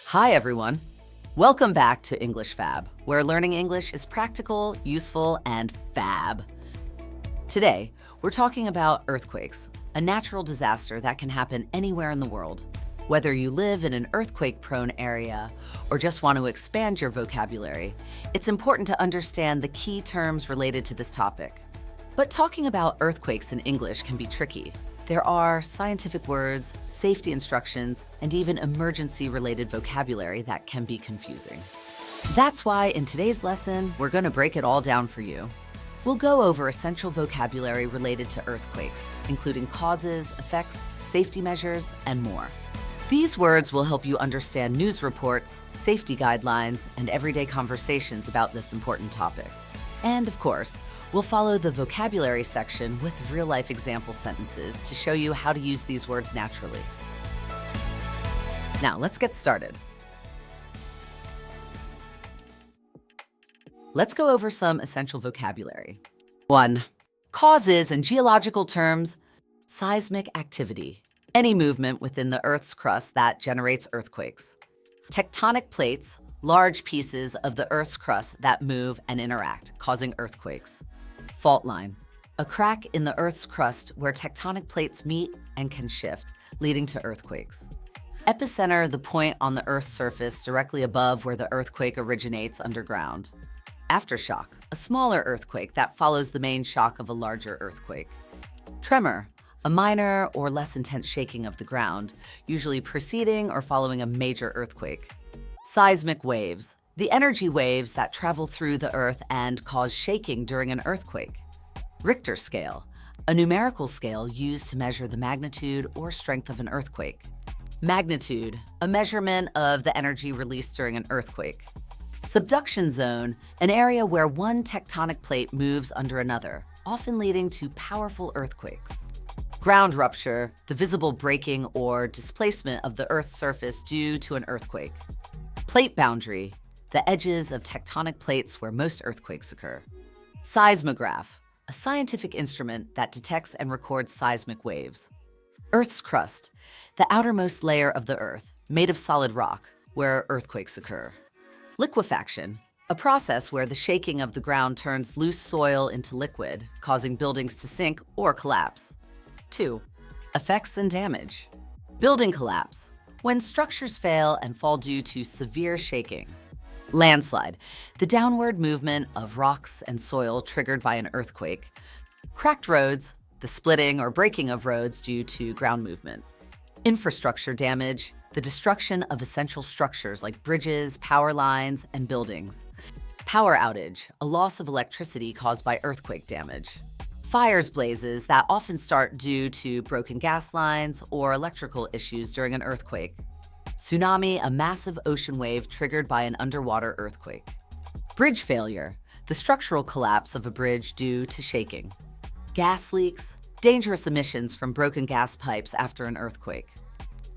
Hi, everyone. Welcome back to English Fab, where learning English is practical, useful, and fab. Today, we're talking about earthquakes, a natural disaster that can happen anywhere in the world. Whether you live in an earthquake-prone area or just want to expand your vocabulary, it's important to understand the key terms related to this topic. But talking about earthquakes in English can be tricky. There are scientific words, safety instructions, and even emergency-related vocabulary that can be confusing. That's why in today's lesson, we're going to break it all down for you. We'll go over essential vocabulary related to earthquakes, including causes, effects, safety measures, and more. These words will help you understand news reports, safety guidelines, and everyday conversations about this important topic. And of course, we'll follow the vocabulary section with real-life example sentences to show you how to use these words naturally. Now, let's get started. Let's go over some essential vocabulary. 1. Causes in geological terms: seismic activity, any movement within the Earth's crust that generates earthquakes. Tectonic plates, large pieces of the Earth's crust that move and interact, causing earthquakes. Fault line, a crack in the Earth's crust where tectonic plates meet and can shift, leading to earthquakes. Epicenter, the point on the Earth's surface directly above where the earthquake originates underground. Aftershock, a smaller earthquake that follows the main shock of a larger earthquake. Tremor, a minor or less intense shaking of the ground, usually preceding or following a major earthquake. Seismic waves, the energy waves that travel through the Earth and cause shaking during an earthquake. Richter scale, a numerical scale used to measure the magnitude or strength of an earthquake. Magnitude, a measurement of the energy released during an earthquake. Subduction zone, an area where one tectonic plate moves under another, often leading to powerful earthquakes. Ground rupture, the visible breaking or displacement of the Earth's surface due to an earthquake. Plate boundary, the edges of tectonic plates where most earthquakes occur. Seismograph, a scientific instrument that detects and records seismic waves. Earth's crust, the outermost layer of the Earth, made of solid rock, where earthquakes occur. Liquefaction, a process where the shaking of the ground turns loose soil into liquid, causing buildings to sink or collapse. 2. Effects and damage. Building collapse, when structures fail and fall due to severe shaking. Landslide, the downward movement of rocks and soil triggered by an earthquake. Cracked roads, the splitting or breaking of roads due to ground movement. Infrastructure damage, the destruction of essential structures like bridges, power lines, and buildings. Power outage, a loss of electricity caused by earthquake damage. Fires blazes that often start due to broken gas lines or electrical issues during an earthquake. Tsunami, a massive ocean wave triggered by an underwater earthquake. Bridge failure, the structural collapse of a bridge due to shaking. Gas leaks, dangerous emissions from broken gas pipes after an earthquake.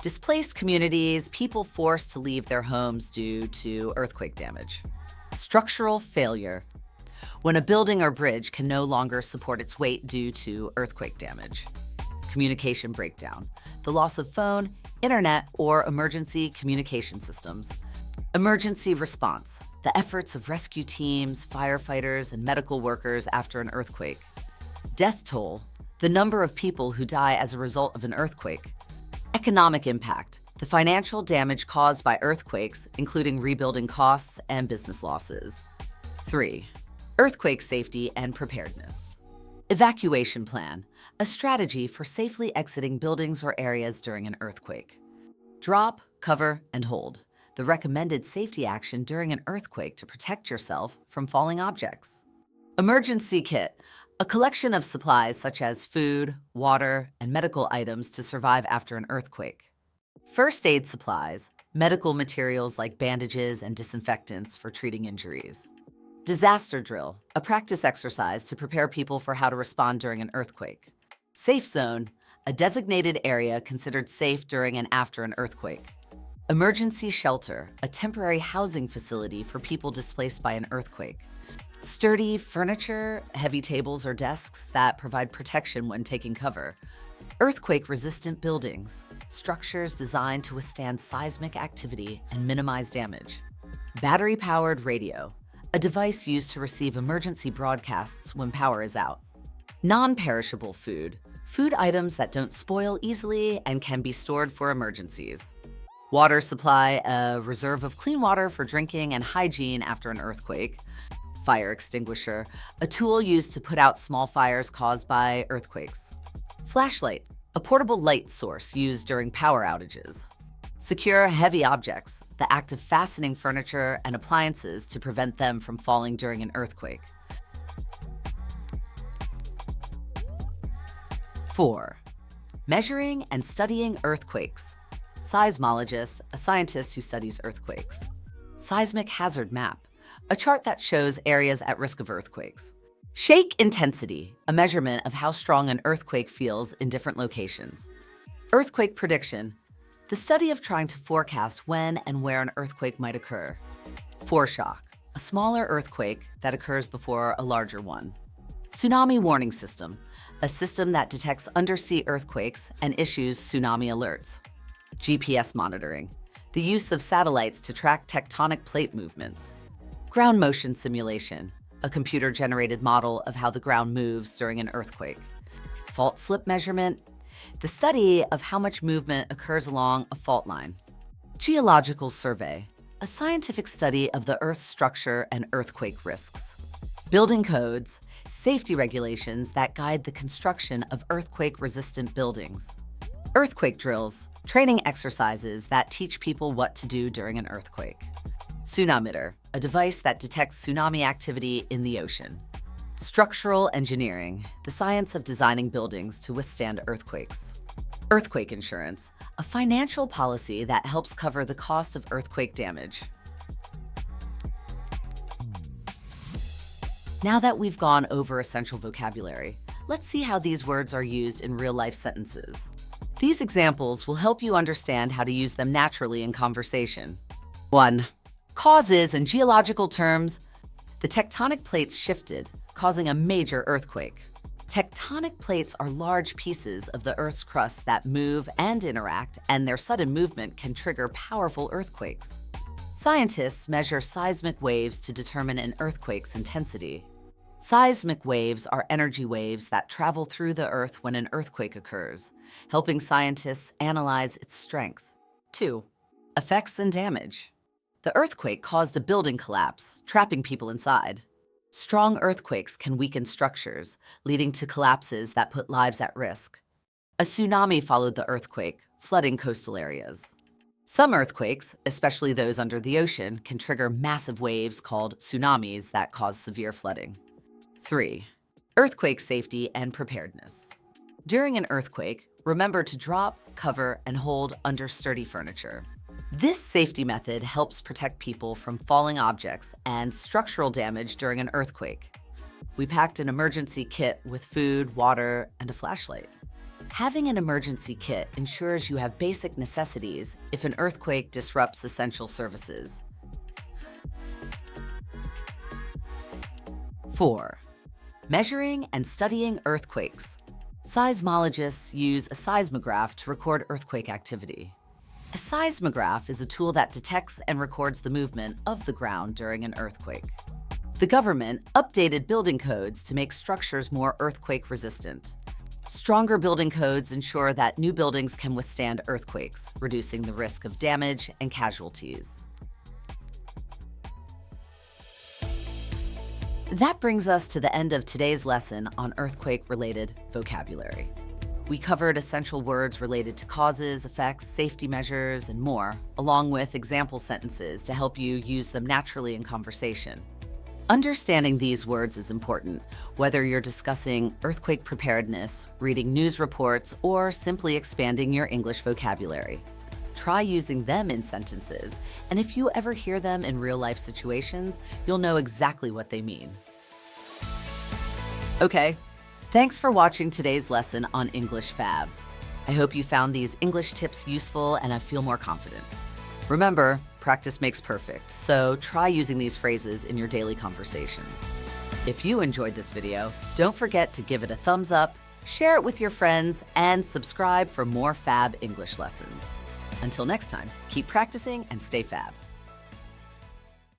Displaced communities, people forced to leave their homes due to earthquake damage. Structural failure, when a building or bridge can no longer support its weight due to earthquake damage. Communication breakdown, the loss of phone, internet, or emergency communication systems. Emergency response, the efforts of rescue teams, firefighters, and medical workers after an earthquake. Death toll, the number of people who die as a result of an earthquake. Economic impact, the financial damage caused by earthquakes, including rebuilding costs and business losses. 3. Earthquake safety and preparedness. Evacuation plan, a strategy for safely exiting buildings or areas during an earthquake. Drop, cover, and hold, the recommended safety action during an earthquake to protect yourself from falling objects. Emergency kit, a collection of supplies such as food, water, and medical items to survive after an earthquake. First aid supplies, medical materials like bandages and disinfectants for treating injuries. Disaster drill, a practice exercise to prepare people for how to respond during an earthquake. Safe zone, a designated area considered safe during and after an earthquake. Emergency shelter, a temporary housing facility for people displaced by an earthquake. Sturdy furniture, heavy tables or desks that provide protection when taking cover. Earthquake-resistant buildings, structures designed to withstand seismic activity and minimize damage. Battery-powered radio, a device used to receive emergency broadcasts when power is out. Non-perishable food, food items that don't spoil easily and can be stored for emergencies. Water supply, a reserve of clean water for drinking and hygiene after an earthquake. Fire extinguisher, a tool used to put out small fires caused by earthquakes. Flashlight, a portable light source used during power outages. Secure heavy objects, the act of fastening furniture and appliances to prevent them from falling during an earthquake. 4. Measuring and studying earthquakes. Seismologist, a scientist who studies earthquakes. Seismic hazard map, a chart that shows areas at risk of earthquakes. Shake intensity, a measurement of how strong an earthquake feels in different locations. Earthquake prediction, the study of trying to forecast when and where an earthquake might occur. Foreshock, a smaller earthquake that occurs before a larger one. Tsunami warning system, a system that detects undersea earthquakes and issues tsunami alerts. GPS monitoring, the use of satellites to track tectonic plate movements. Ground motion simulation, a computer-generated model of how the ground moves during an earthquake. Fault slip measurement, the study of how much movement occurs along a fault line. Geological survey, a scientific study of the Earth's structure and earthquake risks. Building codes, safety regulations that guide the construction of earthquake-resistant buildings. Earthquake drills, training exercises that teach people what to do during an earthquake. Tsunamimeter, a device that detects tsunami activity in the ocean. Structural engineering, the science of designing buildings to withstand earthquakes. Earthquake insurance, a financial policy that helps cover the cost of earthquake damage. Now that we've gone over essential vocabulary, let's see how these words are used in real-life sentences. These examples will help you understand how to use them naturally in conversation. 1. Causes and geological terms. The tectonic plates shifted, causing a major earthquake. Tectonic plates are large pieces of the Earth's crust that move and interact, and their sudden movement can trigger powerful earthquakes. Scientists measure seismic waves to determine an earthquake's intensity. Seismic waves are energy waves that travel through the Earth when an earthquake occurs, helping scientists analyze its strength. 2. Effects and damage. The earthquake caused a building collapse, trapping people inside. Strong earthquakes can weaken structures, leading to collapses that put lives at risk. A tsunami followed the earthquake, flooding coastal areas. Some earthquakes, especially those under the ocean, can trigger massive waves called tsunamis that cause severe flooding. 3. Earthquake safety and preparedness. During an earthquake, remember to drop, cover, and hold under sturdy furniture. This safety method helps protect people from falling objects and structural damage during an earthquake. We packed an emergency kit with food, water, and a flashlight. Having an emergency kit ensures you have basic necessities if an earthquake disrupts essential services. 4. Measuring and studying earthquakes. Seismologists use a seismograph to record earthquake activity. A seismograph is a tool that detects and records the movement of the ground during an earthquake. The government updated building codes to make structures more earthquake resistant. Stronger building codes ensure that new buildings can withstand earthquakes, reducing the risk of damage and casualties. That brings us to the end of today's lesson on earthquake-related vocabulary. We covered essential words related to causes, effects, safety measures, and more, along with example sentences to help you use them naturally in conversation. Understanding these words is important, whether you're discussing earthquake preparedness, reading news reports, or simply expanding your English vocabulary. Try using them in sentences, and if you ever hear them in real-life situations, you'll know exactly what they mean. Okay, thanks for watching today's lesson on English Fab. I hope you found these English tips useful and I feel more confident. Remember, practice makes perfect, so try using these phrases in your daily conversations. If you enjoyed this video, don't forget to give it a thumbs up, share it with your friends, and subscribe for more fab English lessons. Until next time, keep practicing and stay fab.